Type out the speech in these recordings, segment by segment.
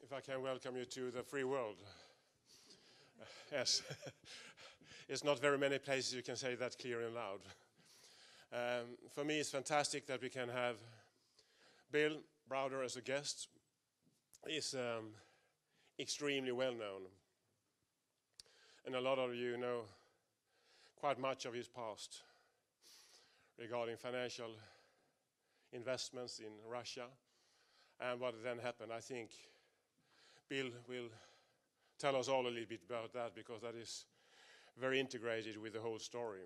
if I can welcome you to the free world. Yes, it's not very many places you can say that clear and loud. For me, it's fantastic that we can have Bill Browder as a guest. He's extremely well known, and a lot of you know quite much of his past regarding financial investments in Russia and what then happened. I think Bill will tell us all a little bit about that, because that is very integrated with the whole story.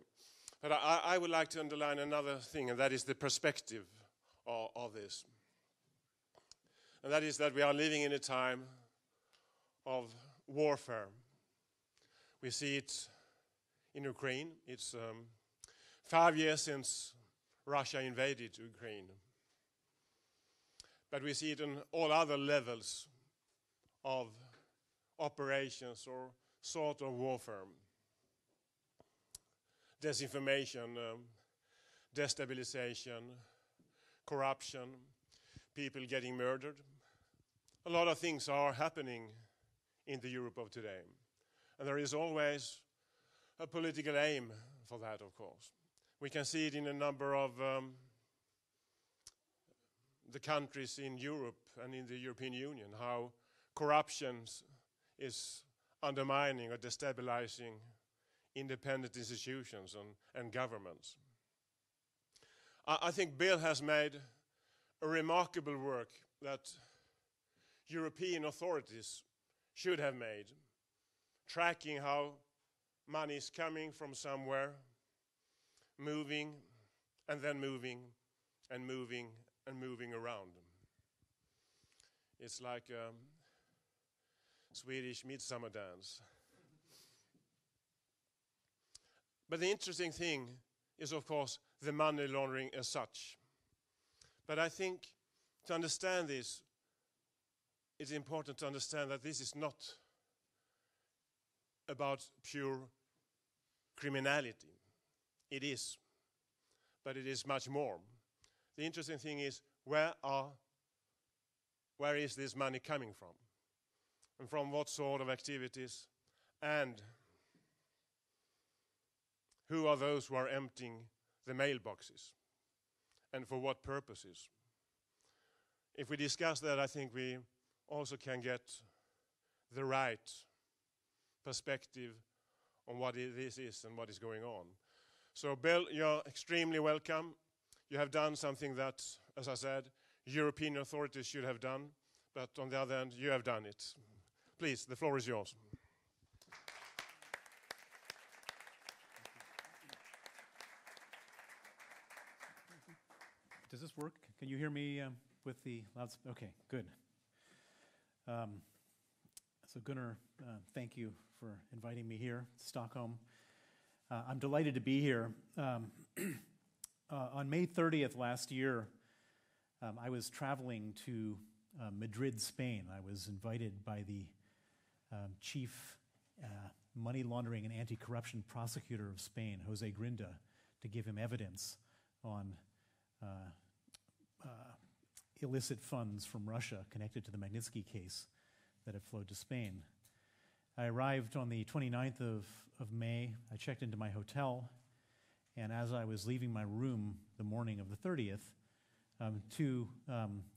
But I would like to underline another thing, and that is the perspective of this. And that is that we are living in a time of warfare. We see it in Ukraine. It's 5 years since Russia invaded Ukraine. But we see it on all other levels of operations or sort of warfare. Disinformation, destabilization, corruption, people getting murdered. A lot of things are happening in the Europe of today. And there is always a political aim for that, of course. We can see it in a number of the countries in Europe and in the European Union, how corruption is undermining or destabilizing independent institutions and governments. I think Bill has made a remarkable work that European authorities should have made, tracking how money is coming from somewhere, moving and then moving and moving and moving around. It's like a Swedish midsummer dance. But the interesting thing is, of course, the money laundering as such. But I think to understand this, it's important to understand that this is not about pure criminality. It is, but it is much more. The interesting thing is, where is this money coming from? And from what sort of activities? And who are those who are emptying the mailboxes? And for what purposes? If we discuss that, I think we also can get the right perspective on what this is and what is going on. So, Bill, you're extremely welcome. You have done something that, as I said, European authorities should have done, but on the other hand, you have done it. Please, the floor is yours. Does this work? Can you hear me with the loudspeaker? Okay, good. So Gunnar, thank you for inviting me here to Stockholm. I'm delighted to be here. On May 30th last year, I was traveling to Madrid, Spain. I was invited by the chief money laundering and anti-corruption prosecutor of Spain, Jose Grinda, to give him evidence on illicit funds from Russia connected to the Magnitsky case that had flowed to Spain. I arrived on the 29th of May. I checked into my hotel, and as I was leaving my room the morning of the 30th, two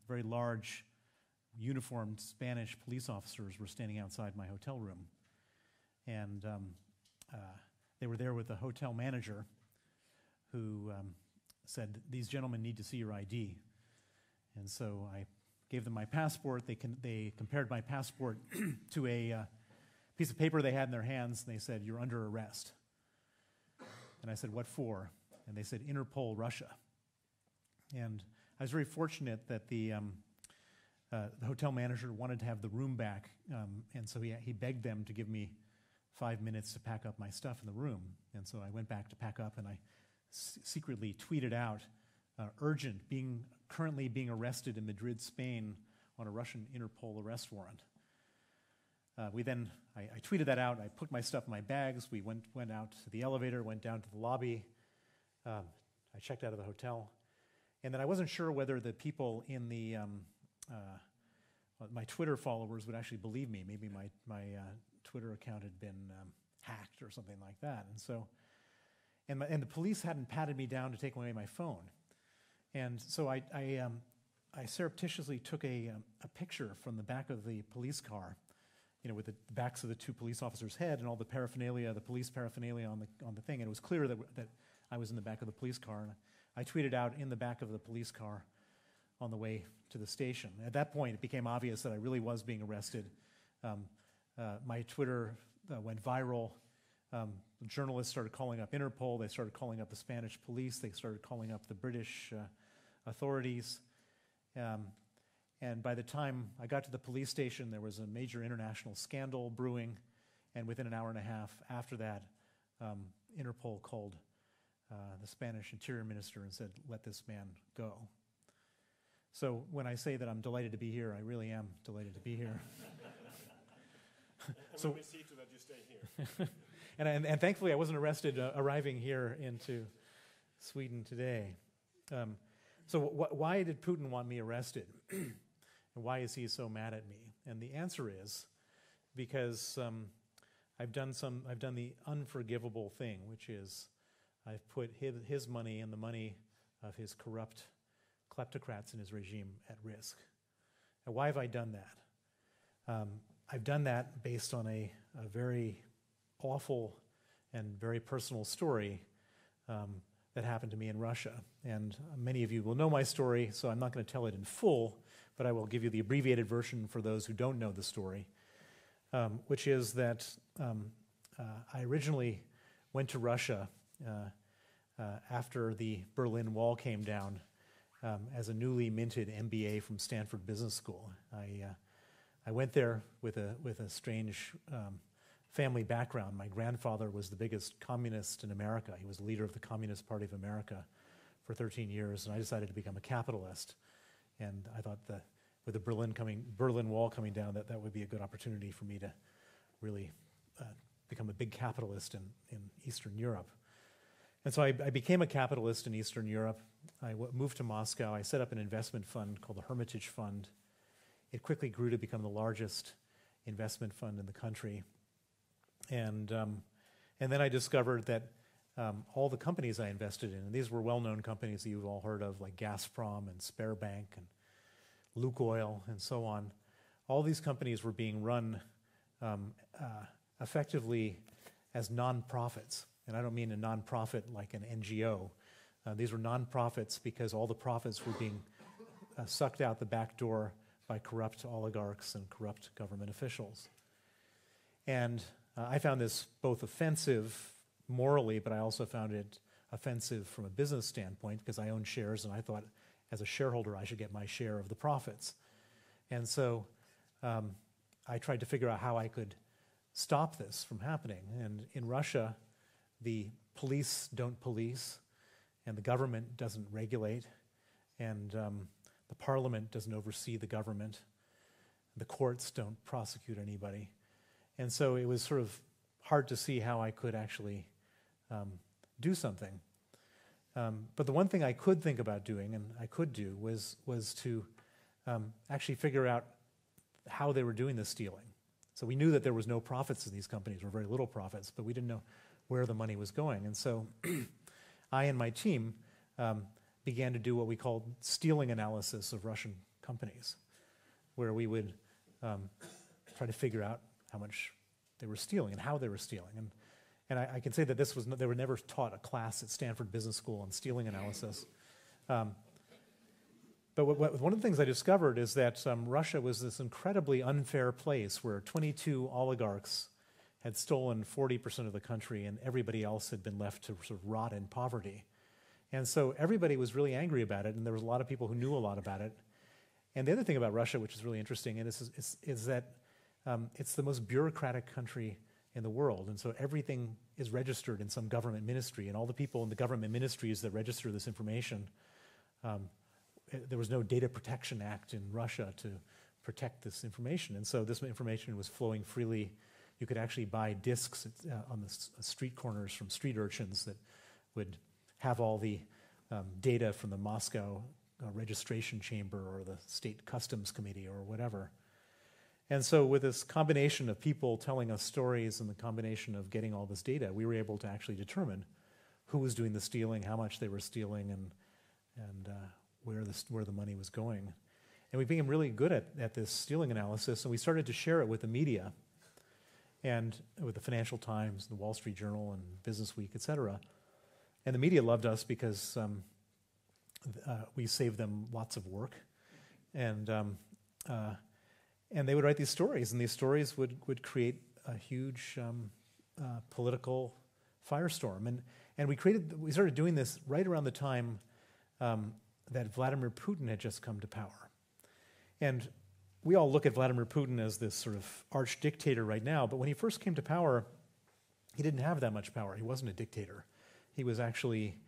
very large uniformed Spanish police officers were standing outside my hotel room. And they were there with the hotel manager, who said, "These gentlemen need to see your ID." And so I gave them my passport. They compared my passport to a piece of paper they had in their hands, and they said, "You're under arrest." And I said, "What for?" And they said, "Interpol, Russia." And I was very fortunate that the hotel manager wanted to have the room back, and so he begged them to give me 5 minutes to pack up my stuff in the room. And so I went back to pack up, and I secretly tweeted out, "Urgent, currently being arrested in Madrid, Spain on a Russian Interpol arrest warrant." I tweeted that out. I put my stuff in my bags. We went out to the elevator, went down to the lobby. I checked out of the hotel. And then I wasn't sure whether the people in the my Twitter followers would actually believe me. Maybe my Twitter account had been hacked or something like that. And so, and the police hadn't patted me down to take away my phone. And so I surreptitiously took a picture from the back of the police car, with the backs of the two police officers' head and all the paraphernalia, the police paraphernalia on the thing. And it was clear that I was in the back of the police car. And I tweeted out in the back of the police car on the way to the station. At that point, it became obvious that I really was being arrested. My Twitter went viral. Journalists started calling up Interpol. They started calling up the Spanish police. They started calling up the British authorities. And by the time I got to the police station, there was a major international scandal brewing. And within an hour and a half after that, Interpol called the Spanish Interior Minister and said, "Let this man go." So when I say that I'm delighted to be here, I really am delighted to be here. So we see to that you stay here. and thankfully, I wasn't arrested arriving here into Sweden today. So why did Putin want me arrested? And why is he so mad at me? And the answer is because I've done the unforgivable thing, which is I've put his money and the money of his corrupt kleptocrats in his regime at risk. And why have I done that? I've done that based on a very awful and very personal story that happened to me in Russia. And many of you will know my story, so I'm not going to tell it in full, but I will give you the abbreviated version for those who don't know the story, which is that I originally went to Russia after the Berlin Wall came down as a newly minted MBA from Stanford Business School. I went there with a strange family background. My grandfather was the biggest communist in America. He was the leader of the Communist Party of America for 13 years, and I decided to become a capitalist. And I thought that with the Berlin Wall coming down, that would be a good opportunity for me to really become a big capitalist in Eastern Europe. And so I became a capitalist in Eastern Europe. I moved to Moscow. I set up an investment fund called the Hermitage Fund. It quickly grew to become the largest investment fund in the country. And then I discovered that all the companies I invested in, and these were well-known companies that you've all heard of, like Gazprom and Sberbank and Lukoil and so on, all these companies were being run effectively as non-profits. And I don't mean a non-profit like an NGO. These were non-profits because all the profits were being sucked out the back door by corrupt oligarchs and corrupt government officials. And I found this both offensive morally, but I also found it offensive from a business standpoint because I own shares and I thought as a shareholder I should get my share of the profits. And so I tried to figure out how I could stop this from happening. And in Russia, the police don't police, and the government doesn't regulate, and the parliament doesn't oversee the government. The courts don't prosecute anybody. And so it was sort of hard to see how I could actually do something. But the one thing I could think about doing, and I could do, was to actually figure out how they were doing the stealing. So we knew that there was no profits in these companies, or very little profits, but we didn't know where the money was going. And so I and my team began to do what we called stealing analysis of Russian companies, where we would try to figure out how much they were stealing and how they were stealing. And I can say that they were never taught a class at Stanford Business School on stealing analysis. But one of the things I discovered is that Russia was this incredibly unfair place where 22 oligarchs had stolen 40% of the country and everybody else had been left to sort of rot in poverty. And so everybody was really angry about it, and there was a lot of people who knew a lot about it. And the other thing about Russia, which is really interesting, is that it's the most bureaucratic country in the world. And so everything is registered in some government ministry, and all the people in the government ministries that register this information, there was no Data Protection Act in Russia to protect this information. And so this information was flowing freely. You could actually buy discs on the street corners from street urchins that would have all the data from the Moscow registration chamber or the state customs committee or whatever. And so with this combination of people telling us stories and the combination of getting all this data, we were able to actually determine who was doing the stealing, how much they were stealing, and where the money was going. And we became really good at this stealing analysis, and we started to share it with the media and with the Financial Times, the Wall Street Journal, and Business Week, et cetera. And the media loved us because we saved them lots of work. And they would write these stories, and these stories would create a huge political firestorm. And we started doing this right around the time that Vladimir Putin had just come to power. And we all look at Vladimir Putin as this sort of arch dictator right now, but when he first came to power, he didn't have that much power. He wasn't a dictator. He was actually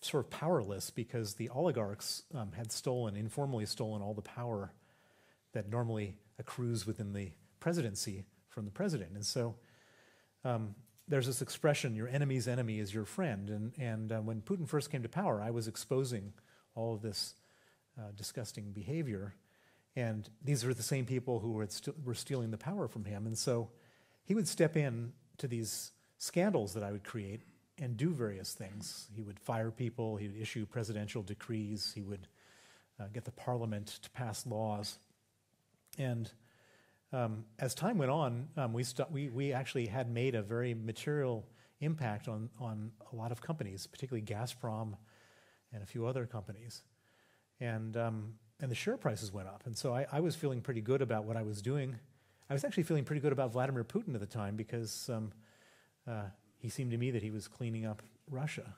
sort of powerless because the oligarchs had informally stolen all the power that normally accrues within the presidency from the president. And so there's this expression, your enemy's enemy is your friend. And when Putin first came to power, I was exposing all of this disgusting behavior. And these were the same people who were stealing the power from him. And so he would step in to these scandals that I would create and do various things. He would fire people. He would issue presidential decrees. He would get the parliament to pass laws. And as time went on, we actually had made a very material impact on a lot of companies, particularly Gazprom and a few other companies. And the share prices went up. And so I was feeling pretty good about what I was doing. I was actually feeling pretty good about Vladimir Putin at the time because he seemed to me that he was cleaning up Russia.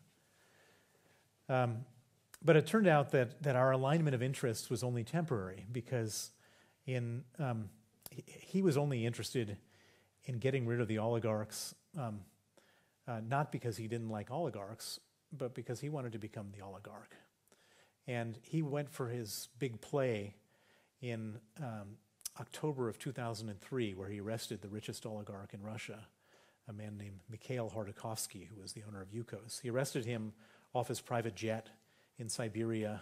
But it turned out that our alignment of interests was only temporary because he was only interested in getting rid of the oligarchs, not because he didn't like oligarchs, but because he wanted to become the oligarch. And he went for his big play in October of 2003, where he arrested the richest oligarch in Russia, a man named Mikhail Khodorkovsky, who was the owner of Yukos. He arrested him off his private jet in Siberia,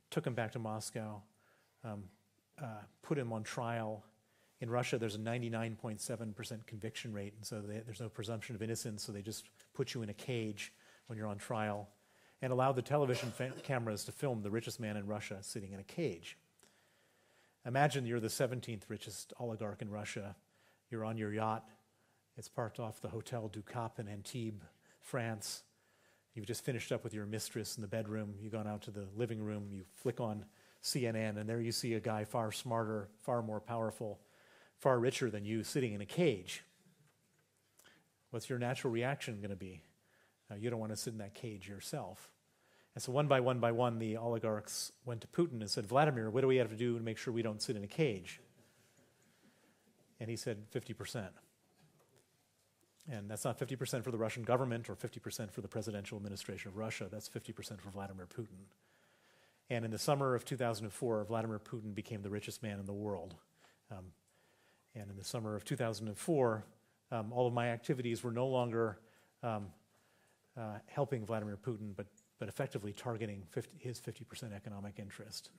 took him back to Moscow, put him on trial. In Russia, there's a 99.7% conviction rate, and so there's no presumption of innocence, so they just put you in a cage when you're on trial and allow the television cameras to film the richest man in Russia sitting in a cage. Imagine you're the 17th richest oligarch in Russia. You're on your yacht. It's parked off the Hotel du Cap in Antibes, France. You've just finished up with your mistress in the bedroom. You've gone out to the living room. You flick on CNN, and there you see a guy far smarter, far more powerful, far richer than you sitting in a cage. What's your natural reaction going to be? You don't want to sit in that cage yourself. And so one by one, the oligarchs went to Putin and said, Vladimir, what do we have to do to make sure we don't sit in a cage? And he said, 50%. And that's not 50% for the Russian government or 50% for the presidential administration of Russia. That's 50% for Vladimir Putin. And in the summer of 2004, Vladimir Putin became the richest man in the world. And in the summer of 2004, all of my activities were no longer helping Vladimir Putin, but effectively targeting his 50% economic interest.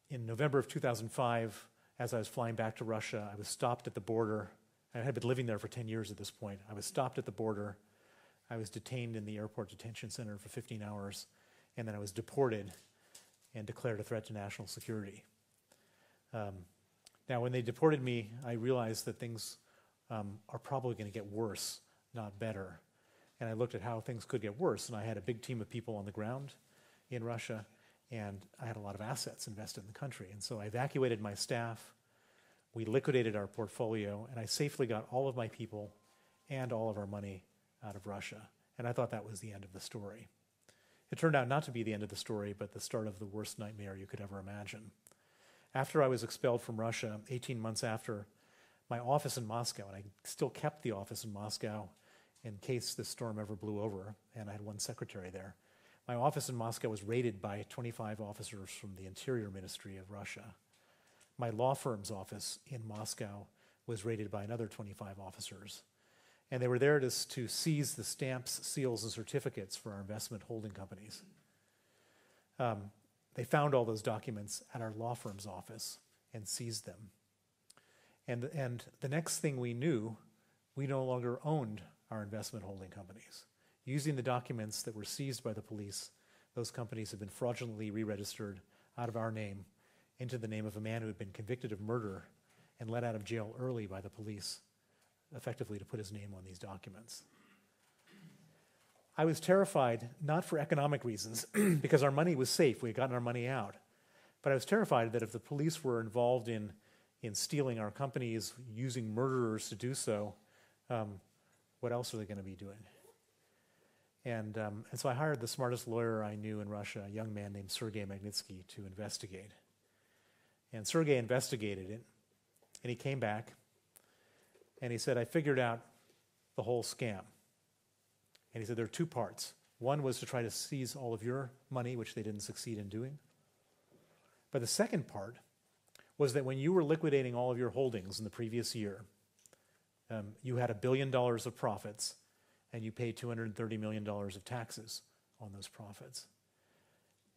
In November of 2005, as I was flying back to Russia, I was stopped at the border. I had been living there for 10 years at this point. I was stopped at the border. I was detained in the airport detention center for 15 hours, and then I was deported and declared a threat to national security. Now, when they deported me, I realized that things are probably going to get worse, not better. And I looked at how things could get worse, and I had a big team of people on the ground in Russia, and I had a lot of assets invested in the country. And so I evacuated my staff, we liquidated our portfolio, and I safely got all of my people and all of our money out of Russia. And I thought that was the end of the story. It turned out not to be the end of the story, but the start of the worst nightmare you could ever imagine. After I was expelled from Russia, 18 months after, my office in Moscow, and I still kept the office in Moscow in case this storm ever blew over, and I had one secretary there. My office in Moscow was raided by 25 officers from the Interior Ministry of Russia. My law firm's office in Moscow was raided by another 25 officers. And they were there to seize the stamps, seals, and certificates for our investment holding companies. They found all those documents at our law firm's office, and seized them. And the next thing we knew, we no longer owned our investment holding companies. Using the documents that were seized by the police, those companies had been fraudulently re-registered out of our name into the name of a man who had been convicted of murder and let out of jail early by the police, effectively to put his name on these documents. I was terrified, not for economic reasons, because our money was safe, we had gotten our money out, but I was terrified that if the police were involved in stealing our companies, using murderers to do so, what else are they going to be doing? And so I hired the smartest lawyer I knew in Russia, a young man named Sergei Magnitsky, to investigate. And Sergei investigated it, and he came back, and he said, I figured out the whole scam. And he said there are two parts. One was to try to seize all of your money, which they didn't succeed in doing. But the second part was that when you were liquidating all of your holdings in the previous year, you had $1 billion of profits, and you paid $230 million of taxes on those profits.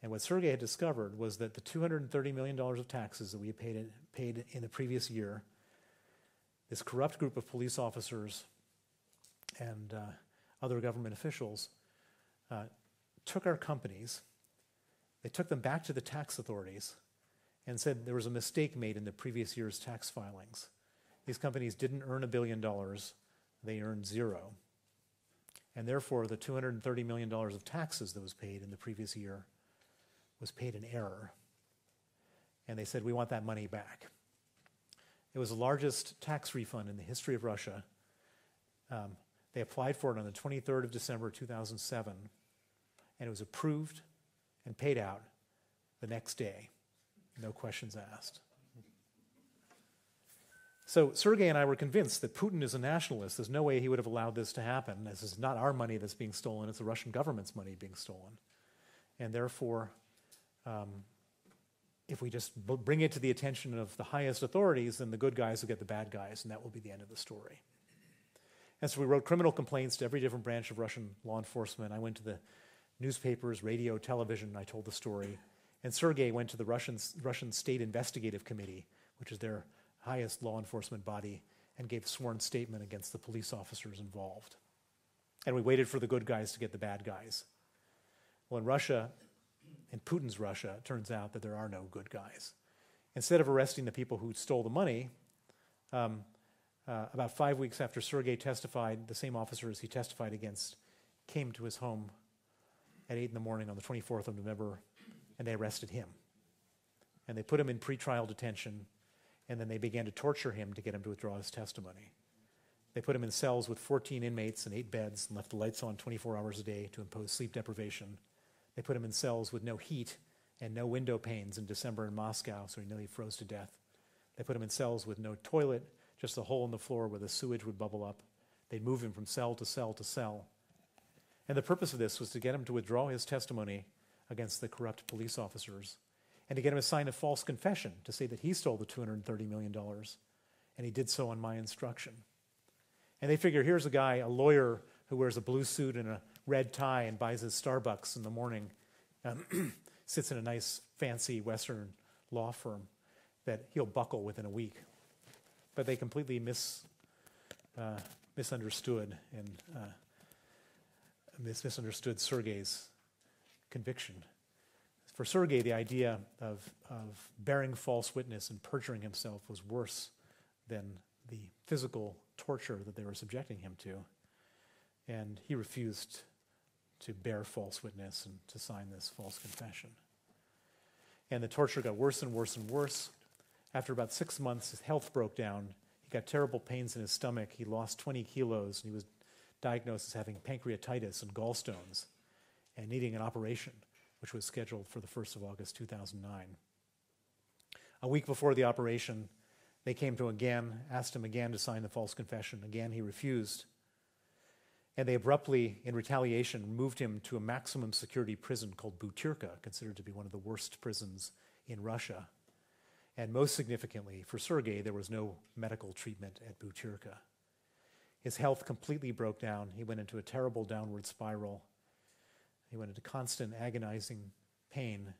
And what Sergei had discovered was that the $230 million of taxes that we had paid in the previous year, this corrupt group of police officers and other government officials took our companies, they took them back to the tax authorities and said there was a mistake made in the previous year's tax filings. These companies didn't earn $1 billion, they earned zero. And therefore, the $230 million of taxes that was paid in the previous year was paid in error. And they said, we want that money back. It was the largest tax refund in the history of Russia. They applied for it on the 23rd of December, 2007, and it was approved and paid out the next day. No questions asked. So Sergei and I were convinced that Putin is a nationalist. There's no way he would have allowed this to happen. This is not our money that's being stolen. It's the Russian government's money being stolen. And therefore, if we just bring it to the attention of the highest authorities, then the good guys will get the bad guys, and that will be the end of the story. And so we wrote criminal complaints to every different branch of Russian law enforcement. I went to the newspapers, radio, television, and I told the story. And Sergei went to the Russian State Investigative Committee, which is their highest law enforcement body, and gave a sworn statement against the police officers involved. And we waited for the good guys to get the bad guys. Well, in Russia, in Putin's Russia, it turns out that there are no good guys. Instead of arresting the people who stole the money, about 5 weeks after Sergei testified, the same officers he testified against came to his home at 8 in the morning on the 24th of November, and they arrested him. And they put him in pretrial detention, and then they began to torture him to get him to withdraw his testimony. They put him in cells with 14 inmates and 8 beds and left the lights on 24 hours a day to impose sleep deprivation. They put him in cells with no heat and no window panes in December in Moscow, so he nearly froze to death. They put him in cells with no toilet, just a hole in the floor where the sewage would bubble up. They'd move him from cell to cell to cell. And the purpose of this was to get him to withdraw his testimony against the corrupt police officers and to get him to sign a false confession to say that he stole the $230 million, and he did so on my instruction. And they figure, here's a guy, a lawyer who wears a blue suit and a red tie and buys his Starbucks in the morning, sits in a nice, fancy Western law firm, that he'll buckle within a week. But they completely misunderstood and misunderstood Sergei's conviction. For Sergei, the idea of bearing false witness and perjuring himself was worse than the physical torture that they were subjecting him to. And he refused to bear false witness and to sign this false confession. And the torture got worse and worse and worse. After about 6 months, his health broke down. He got terrible pains in his stomach. He lost 20 kilos, and he was diagnosed as having pancreatitis and gallstones and needing an operation, which was scheduled for the 1st of August, 2009. A week before the operation, they came to him again, asked him again to sign the false confession. Again, he refused. And they abruptly, in retaliation, moved him to a maximum security prison called Butyrka, considered to be one of the worst prisons in Russia. And most significantly, for Sergei, there was no medical treatment at Butyrka. His health completely broke down. He went into a terrible downward spiral. He went into constant agonizing pain,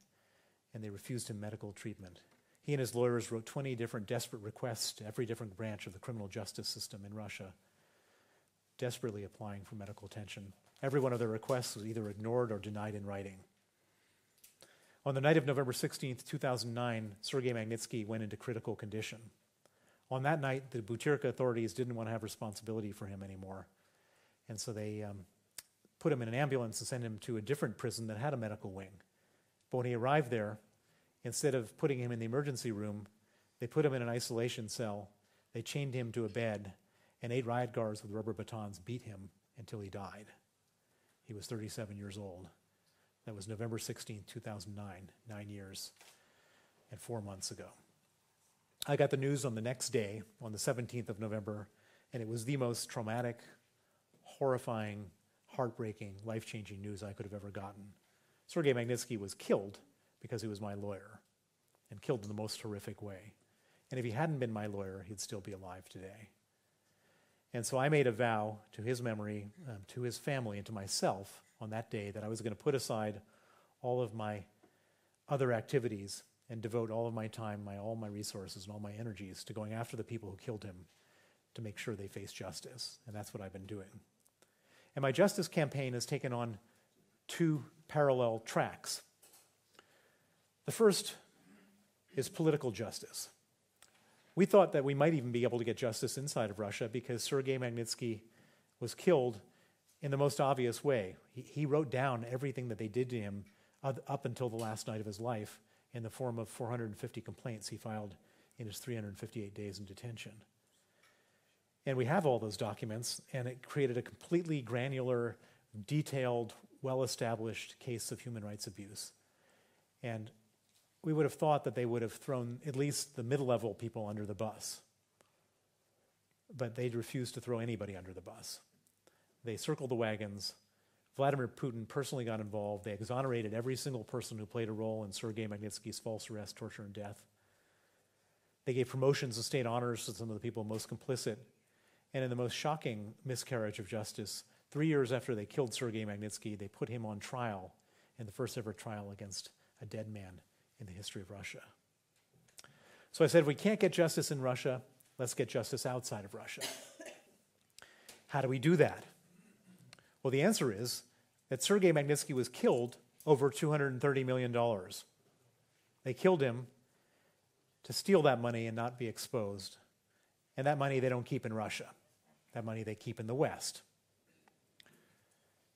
and they refused him medical treatment. He and his lawyers wrote 20 different desperate requests to every different branch of the criminal justice system in Russia, desperately applying for medical attention. Every one of their requests was either ignored or denied in writing. On the night of November 16th, 2009, Sergei Magnitsky went into critical condition. On that night, the Butyrka authorities didn't want to have responsibility for him anymore. And so they put him in an ambulance and sent him to a different prison that had a medical wing. But when he arrived there, instead of putting him in the emergency room, they put him in an isolation cell. They chained him to a bed, and 8 riot guards with rubber batons beat him until he died. He was 37 years old. That was November 16, 2009, 9 years and 4 months ago. I got the news on the next day, on the 17th of November, and it was the most traumatic, horrifying, heartbreaking, life-changing news I could have ever gotten. Sergei Magnitsky was killed because he was my lawyer, and killed in the most horrific way. And if he hadn't been my lawyer, he'd still be alive today. And so I made a vow to his memory, to his family, and to myself on that day that I was going to put aside all of my other activities and devote all of my time, all my resources, and all my energies to going after the people who killed him to make sure they face justice. And that's what I've been doing. And my justice campaign has taken on 2 parallel tracks. The first is political justice. We thought that we might even be able to get justice inside of Russia because Sergei Magnitsky was killed in the most obvious way. He wrote down everything that they did to him up until the last night of his life in the form of 450 complaints he filed in his 358 days in detention. And we have all those documents, and it created a completely granular, detailed, well-established case of human rights abuse. And we would have thought that they would have thrown at least the middle-level people under the bus. But they refused to throw anybody under the bus. They circled the wagons. Vladimir Putin personally got involved. They exonerated every single person who played a role in Sergei Magnitsky's false arrest, torture, and death. They gave promotions and state honors to some of the people most complicit. And in the most shocking miscarriage of justice, 3 years after they killed Sergei Magnitsky, they put him on trial in the first ever trial against a dead man in the history of Russia. So I said, if we can't get justice in Russia, let's get justice outside of Russia. How do we do that? Well, the answer is that Sergei Magnitsky was killed over $230 million. They killed him to steal that money and not be exposed. And that money they don't keep in Russia. That money they keep in the West.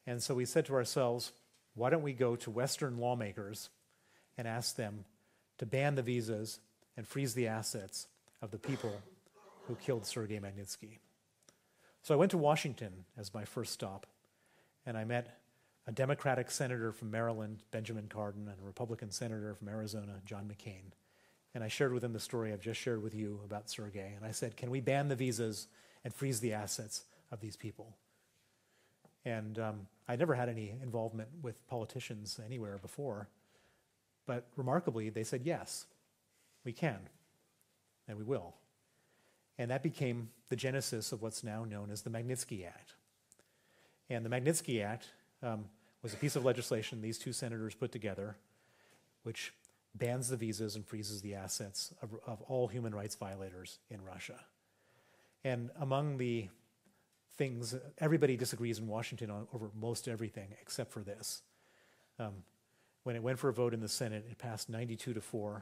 And so we said to ourselves, why don't we go to Western lawmakers and ask them to ban the visas and freeze the assets of the people who killed Sergei Magnitsky. So I went to Washington as my first stop, and I met a Democratic senator from Maryland, Benjamin Cardin, and a Republican senator from Arizona, John McCain. And I shared with him the story I've just shared with you about Sergei. And I said, can we ban the visas and freeze the assets of these people? And I never had any involvement with politicians anywhere before. But remarkably, they said, yes, we can, and we will. And that became the genesis of what's now known as the Magnitsky Act. And the Magnitsky Act was a piece of legislation these 2 senators put together, which bans the visas and freezes the assets of all human rights violators in Russia. And among the things, everybody disagrees in Washington over most everything except for this. When it went for a vote in the Senate, it passed 92-4.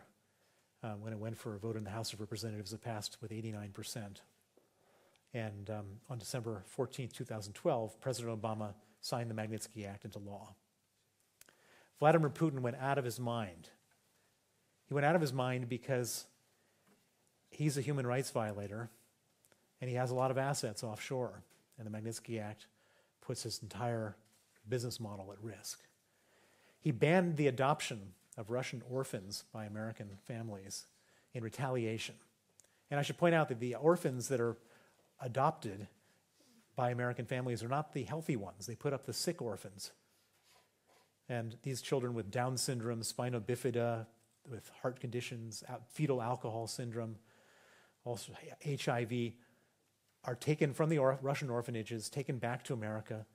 When it went for a vote in the House of Representatives, it passed with 89%. And on December 14, 2012, President Obama signed the Magnitsky Act into law. Vladimir Putin went out of his mind. He went out of his mind because he's a human rights violator, and he has a lot of assets offshore. And the Magnitsky Act puts his entire business model at risk. He banned the adoption of Russian orphans by American families in retaliation. And I should point out that the orphans that are adopted by American families are not the healthy ones. They put up the sick orphans. And these children with Down syndrome, spina bifida, with heart conditions, fetal alcohol syndrome, also HIV, are taken from the Russian orphanages, taken back to America,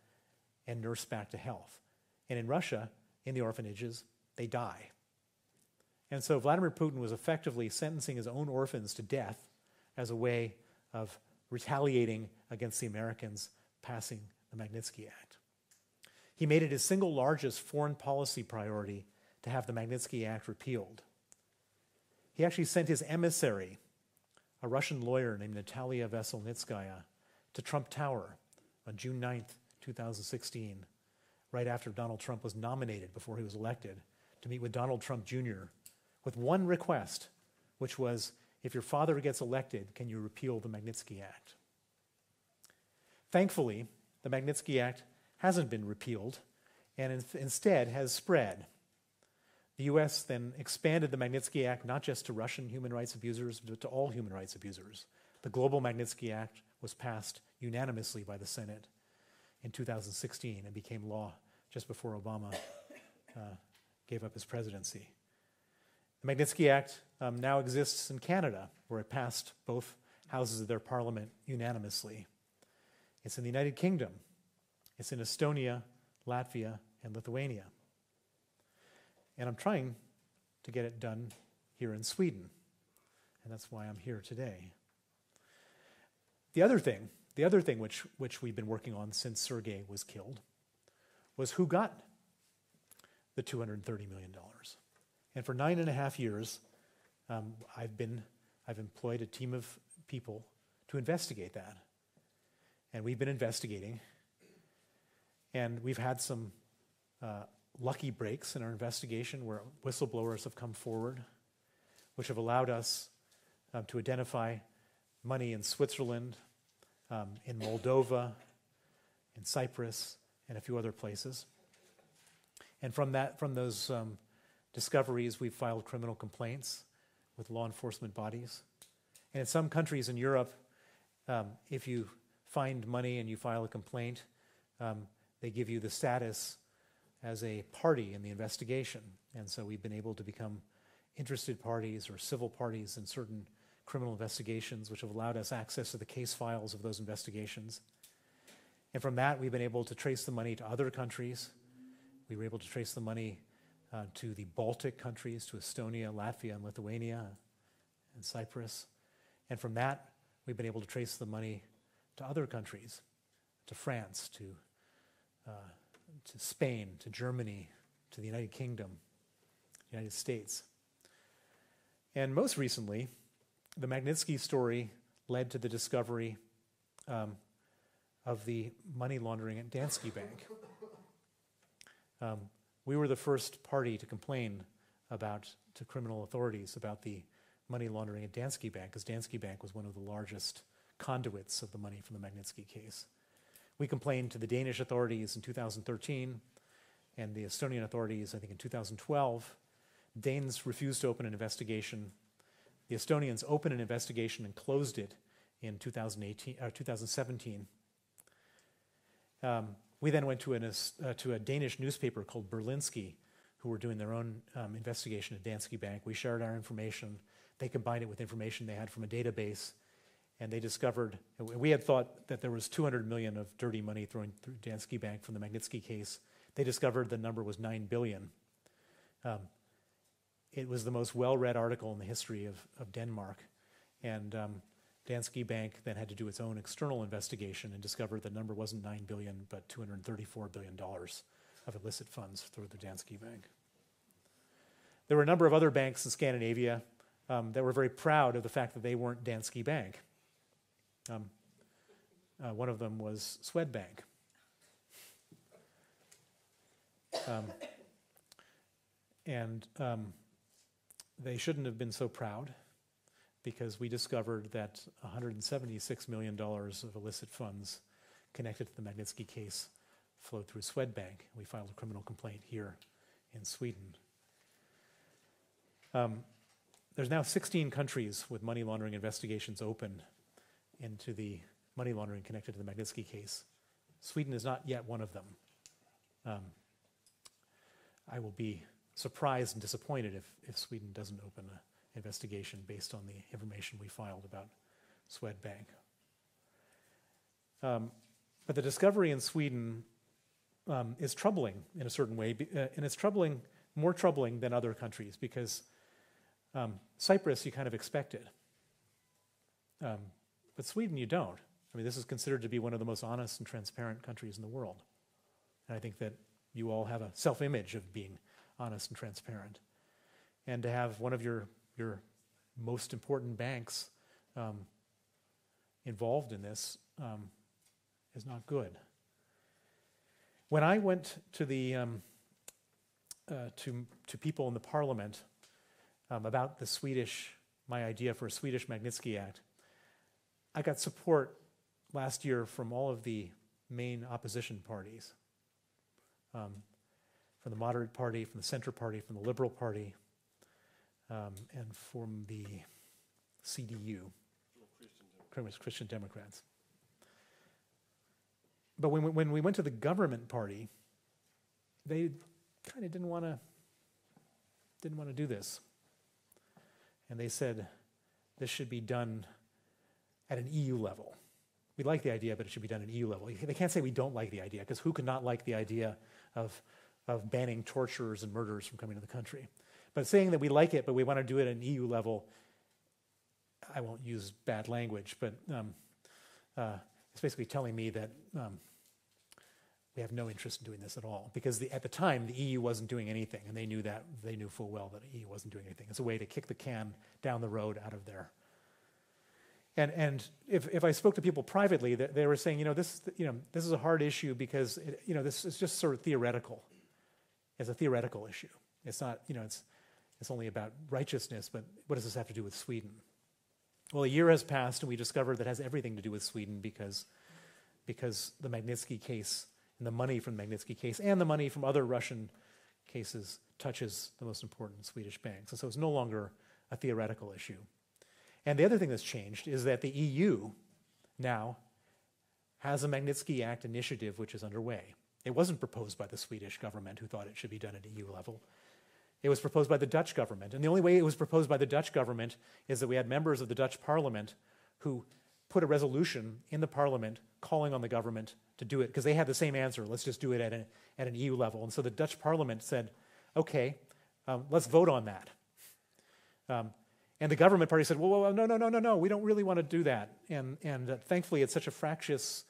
and nursed back to health. And in Russia, in the orphanages, they die. And so Vladimir Putin was effectively sentencing his own orphans to death as a way of retaliating against the Americans passing the Magnitsky Act. He made it his single largest foreign policy priority to have the Magnitsky Act repealed. He actually sent his emissary, a Russian lawyer named Natalia Veselnitskaya, to Trump Tower on June 9th, 2016, right after Donald Trump was nominated before he was elected, to meet with Donald Trump Jr. with one request, which was, if your father gets elected, can you repeal the Magnitsky Act? Thankfully, the Magnitsky Act hasn't been repealed and instead has spread. The U.S. then expanded the Magnitsky Act not just to Russian human rights abusers, but to all human rights abusers. The global Magnitsky Act was passed unanimously by the Senate in 2016 and became law just before Obama gave up his presidency. The Magnitsky Act now exists in Canada, where it passed both houses of their parliament unanimously. It's in the United Kingdom. It's in Estonia, Latvia, and Lithuania. And I'm trying to get it done here in Sweden, and that's why I'm here today. The other thing which we've been working on since Sergei was killed was who got the $230 million. And for 9.5 years, I've employed a team of people to investigate that. And we've been investigating. And we've had some lucky breaks in our investigation where whistleblowers have come forward, which have allowed us to identify money in Switzerland, in Moldova, in Cyprus, and a few other places. And from those discoveries, we've filed criminal complaints with law enforcement bodies. And in some countries in Europe, if you find money and you file a complaint, they give you the status as a party in the investigation. And so we've been able to become interested parties or civil parties in certain criminal investigations, which have allowed us access to the case files of those investigations. And from that, we've been able to trace the money to other countries. We were able to trace the money to the Baltic countries, to Estonia, Latvia, and Lithuania, and Cyprus. And from that, we've been able to trace the money to other countries, to France, to Spain, to Germany, to the United Kingdom, United States. And most recently, the Magnitsky story led to the discovery of the money laundering at Danske Bank. We were the first party to complain to criminal authorities about the money laundering at Danske Bank, because Danske Bank was one of the largest conduits of the money from the Magnitsky case. We complained to the Danish authorities in 2013 and the Estonian authorities, I think, in 2012. Danes refused to open an investigation. The Estonians opened an investigation and closed it in 2017. We then went to a Danish newspaper called Berlingske, who were doing their own investigation at Danske Bank. We shared our information. They combined it with information they had from a database, and they discovered, we had thought that there was 200 million of dirty money thrown through Danske Bank from the Magnitsky case. They discovered the number was 9 billion. It was the most well-read article in the history of Denmark. And Danske Bank then had to do its own external investigation and discovered the number wasn't 9 billion, but $234 billion of illicit funds through the Danske Bank. There were a number of other banks in Scandinavia that were very proud of the fact that they weren't Danske Bank. One of them was Swedbank. They shouldn't have been so proud, because we discovered that $176 million of illicit funds connected to the Magnitsky case flowed through Swedbank. We filed a criminal complaint here in Sweden. There's now 16 countries with money laundering investigations open into the money laundering connected to the Magnitsky case. Sweden is not yet one of them. I will be surprised and disappointed if Sweden doesn't open an investigation based on the information we filed about Swedbank. But the discovery in Sweden is troubling in a certain way, and it's more troubling than other countries, because Cyprus, you kind of expected. But Sweden, you don't. I mean, this is considered to be one of the most honest and transparent countries in the world. And I think that you all have a self-image of being honest and transparent. And to have one of your most important banks involved in this is not good. When I went to the to people in the parliament about my idea for a Swedish Magnitsky Act, I got support last year from all of the main opposition parties, from the Moderate Party, from the Center Party, from the Liberal Party, and from the CDU, Christian Democrats. But when we went to the government party, they kind of didn't want to do this. And they said this should be done at an EU level. We like the idea, but it should be done at EU level. They can't say we don't like the idea, because who could not like the idea of banning torturers and murderers from coming to the country? But saying that we like it, but we want to do it at an EU level, I won't use bad language, but it's basically telling me that we have no interest in doing this at all. Because at the time, the EU wasn't doing anything, and they knew that. They knew full well that the EU wasn't doing anything. It's a way to kick the can down the road out of there. And if I spoke to people privately, they were saying, this is a hard issue because this is just sort of theoretical. It's a theoretical issue. It's not, it's only about righteousness, but what does this have to do with Sweden? Well, a year has passed, and we discovered that it has everything to do with Sweden because the Magnitsky case and the money from the Magnitsky case and the money from other Russian cases touches the most important Swedish banks. And so it's no longer a theoretical issue. And the other thing that's changed is that the EU now has a Magnitsky Act initiative which is underway. It wasn't proposed by the Swedish government, who thought it should be done at EU level. It was proposed by the Dutch government. And the only way it was proposed by the Dutch government is that we had members of the Dutch parliament who put a resolution in the parliament calling on the government to do it, because they had the same answer: let's just do it at an EU level. And so the Dutch parliament said, okay, let's vote on that. And the government party said, well, no, we don't really want to do that. And thankfully, it's such a fractious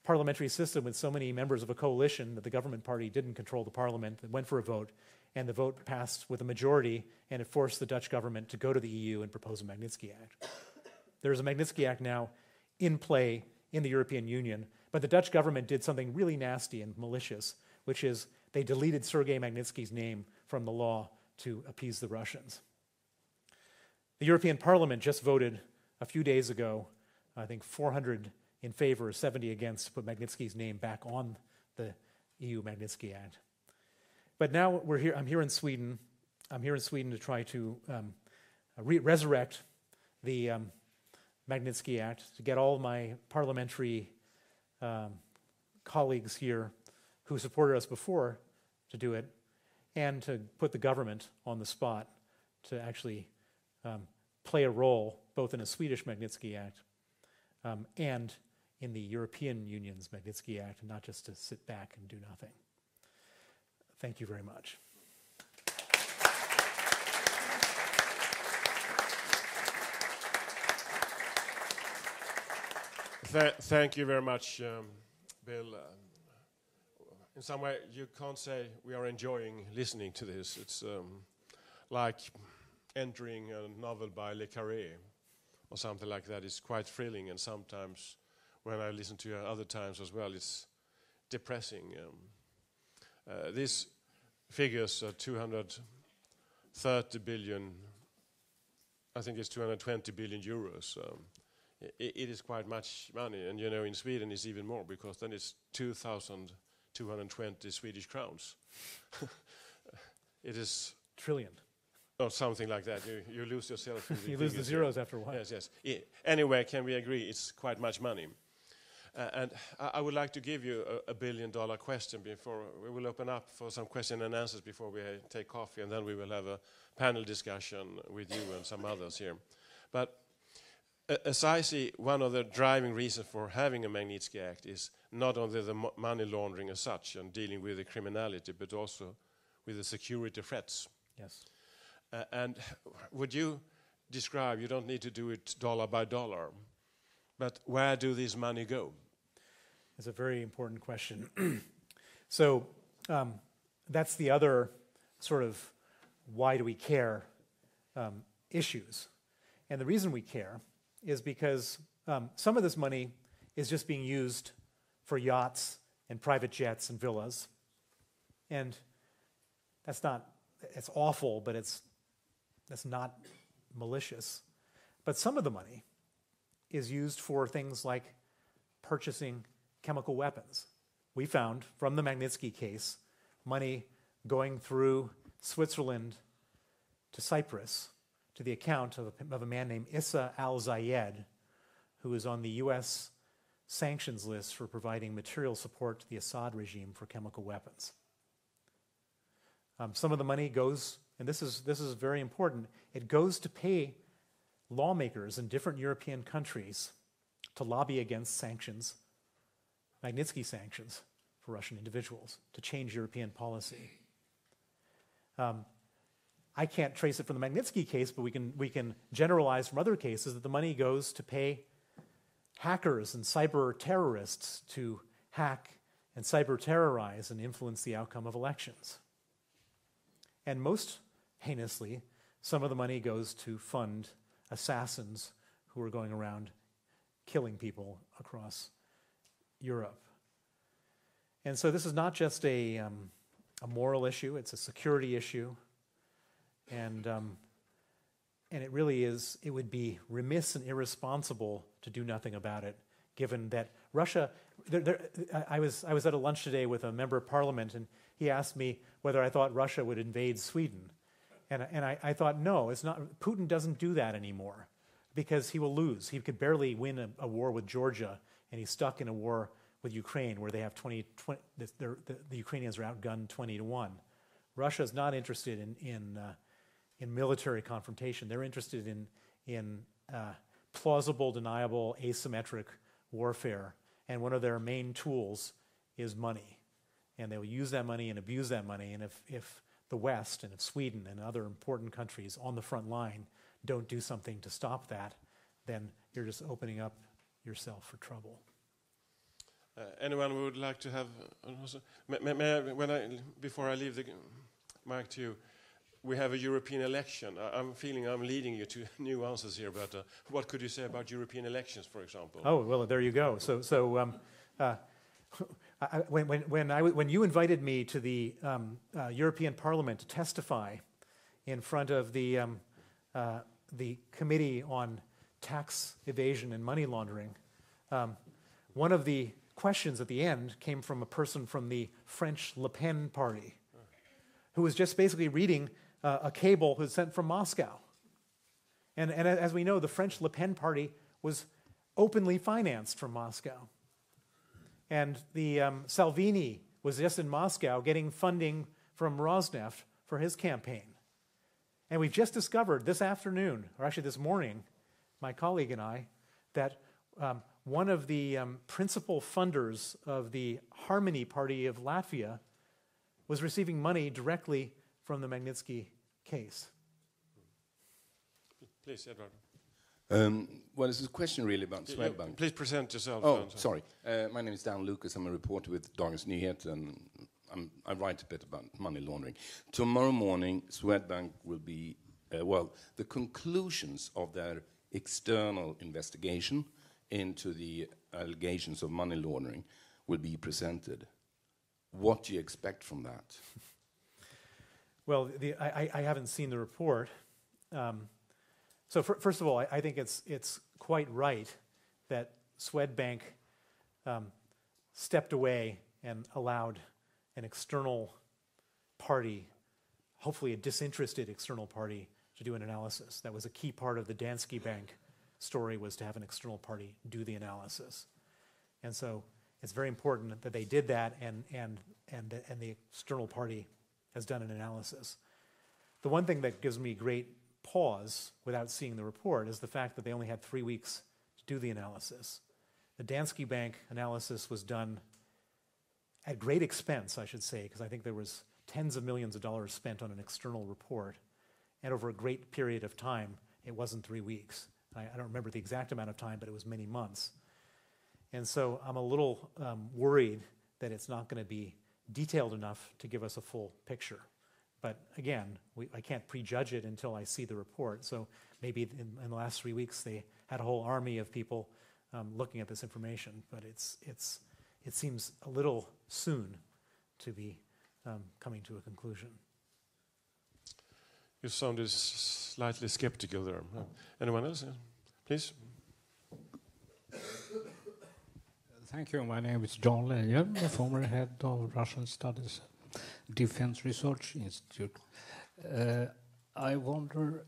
parliamentary system with so many members of a coalition that the government party didn't control the parliament. It went for a vote, and the vote passed with a majority, and it forced the Dutch government to go to the EU and propose a Magnitsky Act. There's a Magnitsky Act now in play in the European Union, but the Dutch government did something really nasty and malicious, which is they deleted Sergei Magnitsky's name from the law to appease the Russians. The European Parliament just voted a few days ago, I think 400 in favor, 70 against, to put Magnitsky's name back on the EU Magnitsky Act. But now I'm here in Sweden. I'm here in Sweden to try to resurrect the Magnitsky Act, to get all my parliamentary colleagues here who supported us before to do it, and to put the government on the spot to actually play a role both in a Swedish Magnitsky Act and in the European Union's Magnitsky Act, and not just to sit back and do nothing. Thank you very much. Thank you very much, Bill. In some way, you can't say we are enjoying listening to this. It's like entering a novel by Le Carré or something like that. It's quite thrilling, and sometimes when I listen to you other times as well, it's depressing. These figures are 230 billion, I think it's 220 billion euros. It is quite much money, and in Sweden it's even more, because then it's 2,220 Swedish crowns. It is trillion. Or something like that. You lose yourself. You lose the zeros after a while. Yes. Anyway, can we agree it's quite much money? And I would like to give you a $1 billion question before we will open up for some question and answers before we take coffee, and then we will have a panel discussion with you and some others here. But as I see, one of the driving reasons for having a Magnitsky Act is not only the money laundering as such and dealing with the criminality, but also with the security threats. Yes. And would you describe, you don't need to do it dollar by dollar, but where do this money go? It's a very important question. So that's the other sort of why do we care issues. And the reason we care is because some of this money is just being used for yachts and private jets and villas. And it's awful, but that's not malicious. But some of the money is used for things like purchasing chemical weapons. We found from the Magnitsky case money going through Switzerland to Cyprus to the account of a man named Issa al-Zayed, who is on the U.S. sanctions list for providing material support to the Assad regime for chemical weapons. Some of the money goes, and this is very important, it goes to pay lawmakers in different European countries to lobby against sanctions, Magnitsky sanctions for Russian individuals, to change European policy. I can't trace it from the Magnitsky case, but we can generalize from other cases that the money goes to pay hackers and cyber terrorists to hack and cyber terrorize and influence the outcome of elections. And most heinously, some of the money goes to fund assassins who are going around killing people across Europe. And so this is not just a moral issue, it's a security issue. And it really is, it would be remiss and irresponsible to do nothing about it, given that Russia, I was at a lunch today with a member of parliament, and he asked me whether I thought Russia would invade Sweden. And I thought, no, it's not. Putin doesn't do that anymore because he will lose. He could barely win a war with Georgia, and he's stuck in a war with Ukraine where they have the Ukrainians are outgunned 20-1. Russia is not interested in military confrontation. They're interested in plausible, deniable, asymmetric warfare. And one of their main tools is money. And they will use that money and abuse that money. And if the West and if Sweden and other important countries on the front line don't do something to stop that, then you're just opening up yourself for trouble. Anyone who would like to have... before I leave the mic to you, we have a European election. I'm feeling I'm leading you to new answers here, but what could you say about European elections, for example? Oh, well, there you go. When you invited me to the European Parliament to testify in front of the Committee on Tax Evasion and Money Laundering, one of the questions at the end came from a person from the French Le Pen party who was just basically reading a cable that was sent from Moscow. And as we know, the French Le Pen party was openly financed from Moscow. And the Salvini was just in Moscow getting funding from Rosneft for his campaign. And we've just discovered this afternoon, or actually this morning, my colleague and I, that one of the principal funders of the Harmony Party of Latvia was receiving money directly from the Magnitsky case. Please, Edward. Well, this is a question really about Swedbank. Please present yourself. Oh, sorry. My name is Dan Lucas. I'm a reporter with Dagens Nyheter, and I write a bit about money laundering. Tomorrow morning, Swedbank will be, the conclusions of their external investigation into the allegations of money laundering will be presented. What do you expect from that? Well, I haven't seen the report. So first of all, I think it's quite right that Swedbank stepped away and allowed an external party, hopefully a disinterested external party, to do an analysis. That was a key part of the Danske Bank story, was to have an external party do the analysis. And so it's very important that they did that, and the external party has done an analysis. The one thing that gives me great pause without seeing the report is the fact that they only had 3 weeks to do the analysis. The Danske Bank analysis was done at great expense, I should say, because I think there was tens of millions of dollars spent on an external report. and over a great period of time. It wasn't 3 weeks. I don't remember the exact amount of time, but it was many months. And so I'm a little worried that it's not going to be detailed enough to give us a full picture. But again, I can't prejudge it until I see the report. So maybe in the last 3 weeks they had a whole army of people looking at this information. But it seems a little soon to be coming to a conclusion. You sounded slightly skeptical there. Anyone else? Please. Thank you. My name is John Leyen, the former head of Russian Studies Defense Research Institute. I wonder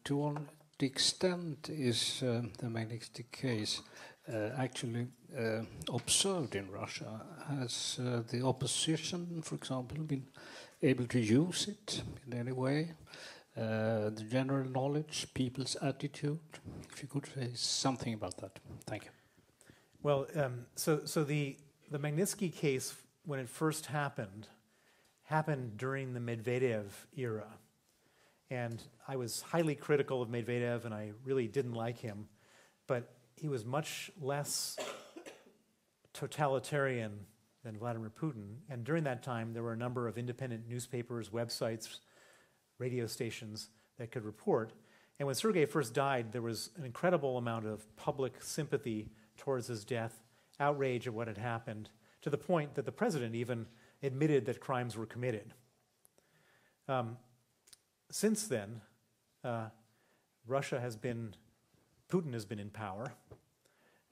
to what extent is the Magnitsky case actually observed in Russia? Has the opposition, for example, been able to use it in any way? The general knowledge, people's attitude? If you could say something about that. Thank you. Well, so the Magnitsky case, when it first happened during the Medvedev era. And I was highly critical of Medvedev, and I really didn't like him. But he was much less totalitarian than Vladimir Putin. And during that time, there were a number of independent newspapers, websites, radio stations that could report. And when Sergei first died, there was an incredible amount of public sympathy towards his death, outrage at what had happened, to the point that the president even admitted that crimes were committed. Since then, Putin has been in power,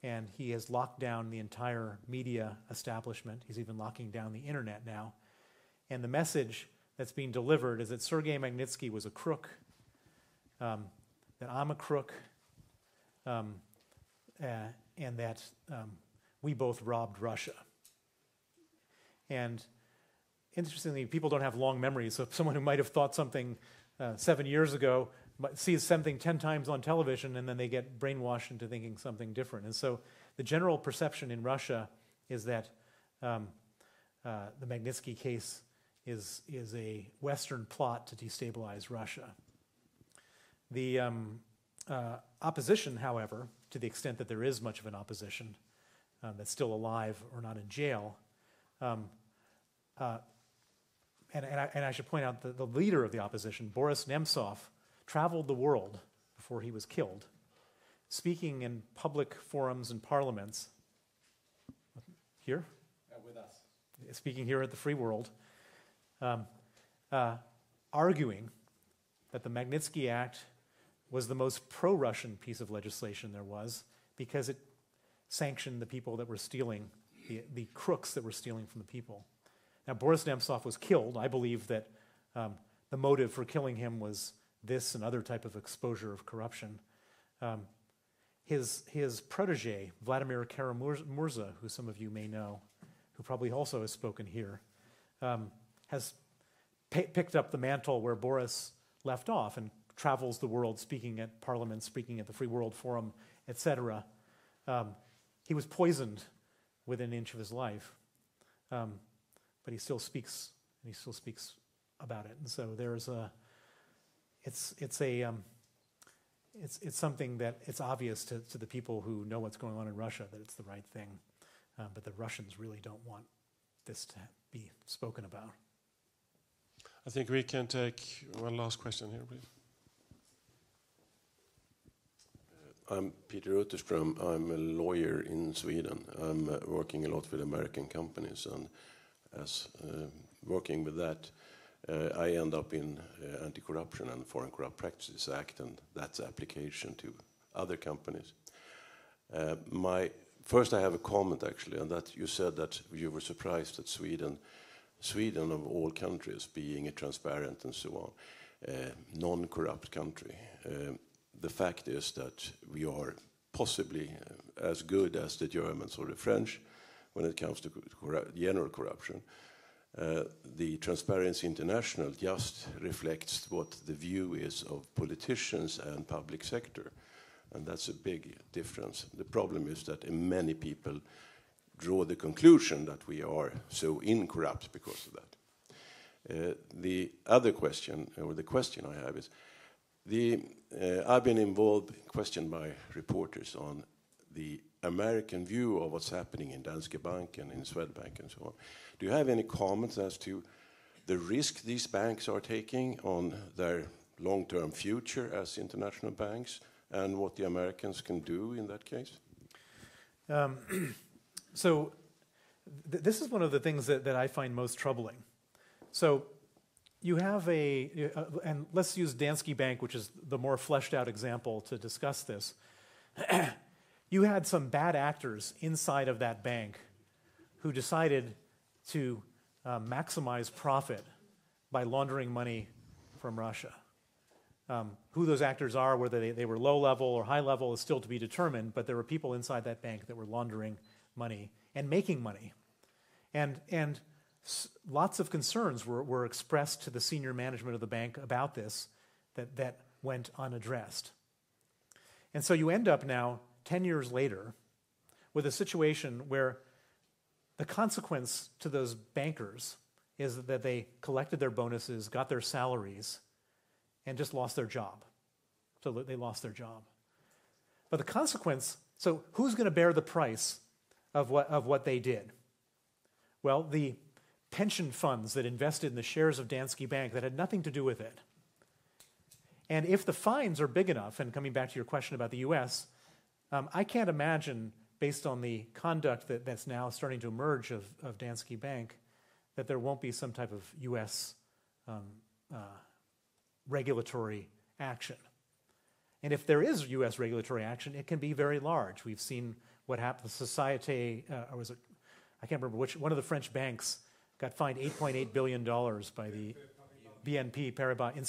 and he has locked down the entire media establishment. He's even locking down the internet now. And the message that's being delivered is that Sergei Magnitsky was a crook, that I'm a crook, and that we both robbed Russia. And interestingly, people don't have long memories, so someone who might have thought something 7 years ago sees something 10 times on television, and then they get brainwashed into thinking something different. And so the general perception in Russia is that the Magnitsky case is a Western plot to destabilize Russia. The opposition, however, to the extent that there is much of an opposition that's still alive or not in jail, and I should point out that the leader of the opposition, Boris Nemtsov, traveled the world before he was killed, speaking in public forums and parliaments. Here? With us. Speaking here at the Free World, arguing that the Magnitsky Act was the most pro-Russian piece of legislation there was because it sanctioned the people that were stealing, the crooks that were stealing from the people. Now, Boris Nemtsov was killed. I believe that the motive for killing him was this and other type of exposure of corruption. His protege, Vladimir Karamurza, who some of you may know, who probably also has spoken here, has picked up the mantle where Boris left off and travels the world speaking at parliaments, speaking at the Free World Forum, etc. He was poisoned within an inch of his life. But he still speaks, and he still speaks about it. And so there's it's something that it's obvious to the people who know what's going on in Russia that it's the right thing. But the Russians really don't want this to be spoken about. I think we can take one last question here, please. I'm Peter Utterström. I'm a lawyer in Sweden. I'm working a lot with American companies, and as working with that, I end up in Anti-Corruption and Foreign Corrupt Practices Act, and that's application to other companies. First, I have a comment actually, and that you said that you were surprised that Sweden of all countries, being a transparent and so on, non-corrupt country. The fact is that we are possibly as good as the Germans or the French when it comes to general corruption. The Transparency International just reflects what the view is of politicians and public sector, and that's a big difference. The problem is that many people draw the conclusion that we are so incorrupt because of that. The other question, or the question I have is, I've been questioned by reporters on the American view of what's happening in Danske Bank and in Swedbank and so on. Do you have any comments as to the risk these banks are taking on their long-term future as international banks, and what the Americans can do in that case? So this is one of the things that I find most troubling. So you have and let's use Danske Bank, which is the more fleshed out example to discuss this. You had some bad actors inside of that bank who decided to maximize profit by laundering money from Russia. Who those actors are, whether they were low level or high level, is still to be determined, but there were people inside that bank that were laundering money and making money. And lots of concerns were expressed to the senior management of the bank about this that went unaddressed. And so you end up now, 10 years later, with a situation where the consequence to those bankers is that they collected their bonuses, got their salaries, and just lost their job. So they lost their job. But the consequence, so who's going to bear the price of what they did? Well, the pension funds that invested in the shares of Danske Bank that had nothing to do with it. And if the fines are big enough, and coming back to your question about the U.S., I can't imagine, based on the conduct that's now starting to emerge of Danske Bank, that there won't be some type of U.S. Regulatory action. And if there is U.S. regulatory action, it can be very large. We've seen what happened. Societe, or was it? I can't remember which. One of the French banks got fined $8.8 billion by the BNP Paribas in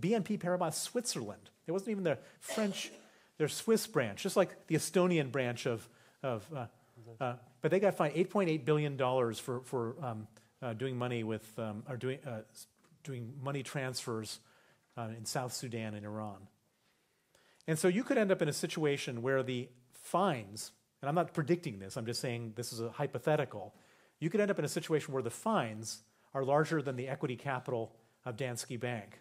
BNP Paribas Switzerland. It wasn't even the French, their Swiss branch, just like the Estonian branch but they got fined $8.8 billion for doing money with doing money transfers in South Sudan and Iran. And so you could end up in a situation where the fines, and I'm not predicting this, I'm just saying this is a hypothetical, you could end up in a situation where the fines are larger than the equity capital of Danske Bank,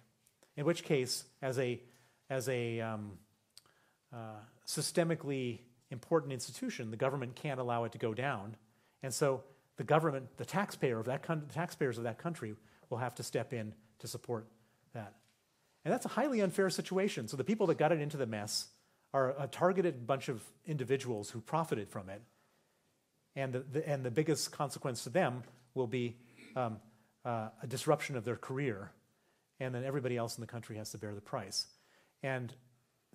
in which case, as a systemically important institution, the government can't allow it to go down, and so the government, the taxpayers of that country will have to step in to support that. And that's a highly unfair situation. So the people that got it into the mess are a targeted bunch of individuals who profited from it, and the biggest consequence to them will be a disruption of their career, and then everybody else in the country has to bear the price. And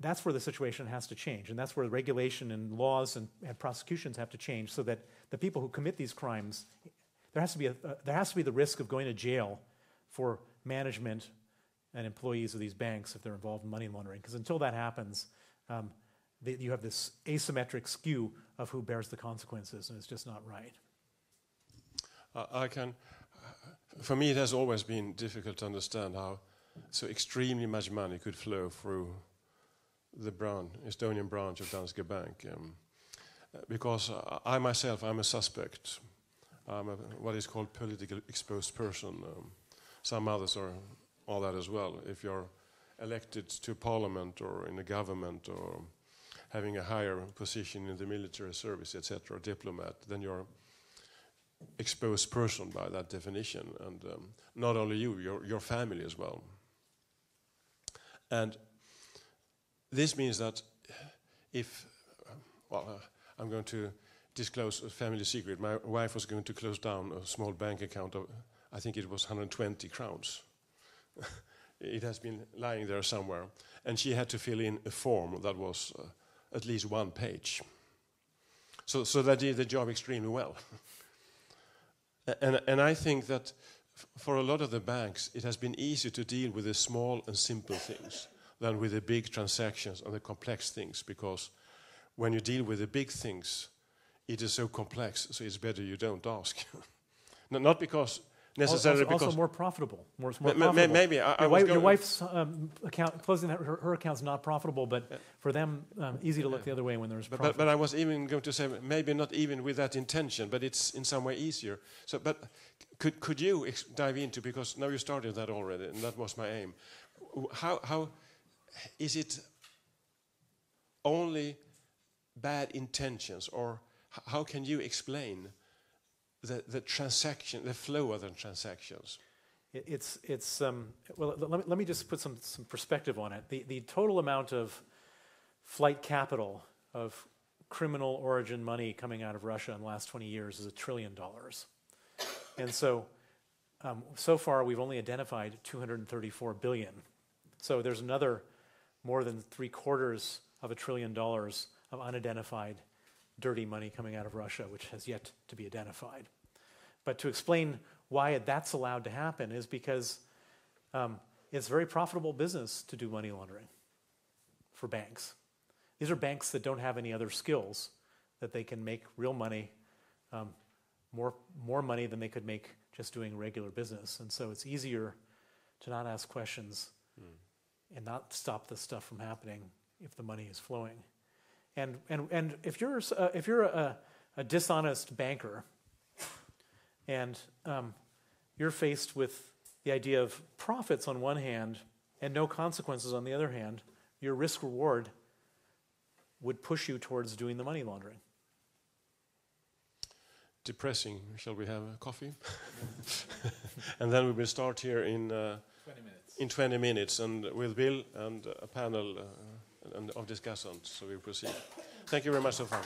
that's where the situation has to change, and that's where regulation and laws and prosecutions have to change, so that the people who commit these crimes, there has to be the risk of going to jail for management and employees of these banks if they're involved in money laundering. Because until that happens, you have this asymmetric skew of who bears the consequences, and it's just not right. For me, it has always been difficult to understand how so extremely much money could flow through the Estonian branch of Danske Bank. Because I myself, I'm a suspect. I'm what is called politically exposed person. Some others are all that as well. If you're elected to parliament or in the government or having a higher position in the military service, etc., diplomat, then you're exposed person by that definition, and not only you, your family as well. And this means that if, I'm going to disclose a family secret. My wife was going to close down a small bank account of, I think it was 120 crowns. It has been lying there somewhere. And she had to fill in a form that was at least one page. So that did the job extremely well. And I think that for a lot of the banks, it has been easier to deal with the small and simple things than with the big transactions and the complex things, because when you deal with the big things, it is so complex, so it's better you don't ask. Not because necessarily also because more profitable. More maybe your wife's account, closing her account's not profitable, but for them, easy to look the other way when there's profit. But I was even going to say maybe not even with that intention, but it's in some way easier. So, but could you dive into, because now you started that already, and that was my aim. How is it only bad intentions, or how can you explain the transaction, the flow of the transactions? Well, let me just put some perspective on it. The total amount of flight capital of criminal origin money coming out of Russia in the last 20 years is $1 trillion. And so far we've only identified 234 billion. So there's another more than 3/4 of $1 trillion of unidentified dirty money coming out of Russia, which has yet to be identified. But to explain why that's allowed to happen is because it's very profitable business to do money laundering for banks. These are banks that don't have any other skills, that they can make real money, more money than they could make just doing regular business. And so it's easier to not ask questions and not stop this stuff from happening if the money is flowing. And if you're a dishonest banker and you're faced with the idea of profits on one hand and no consequences on the other hand, your risk reward would push you towards doing the money laundering. Depressing. Shall we have a coffee? And then we will start here in 20 minutes. In 20 minutes, and with Bill and a panel of discussants. So we proceed. Thank you very much so far.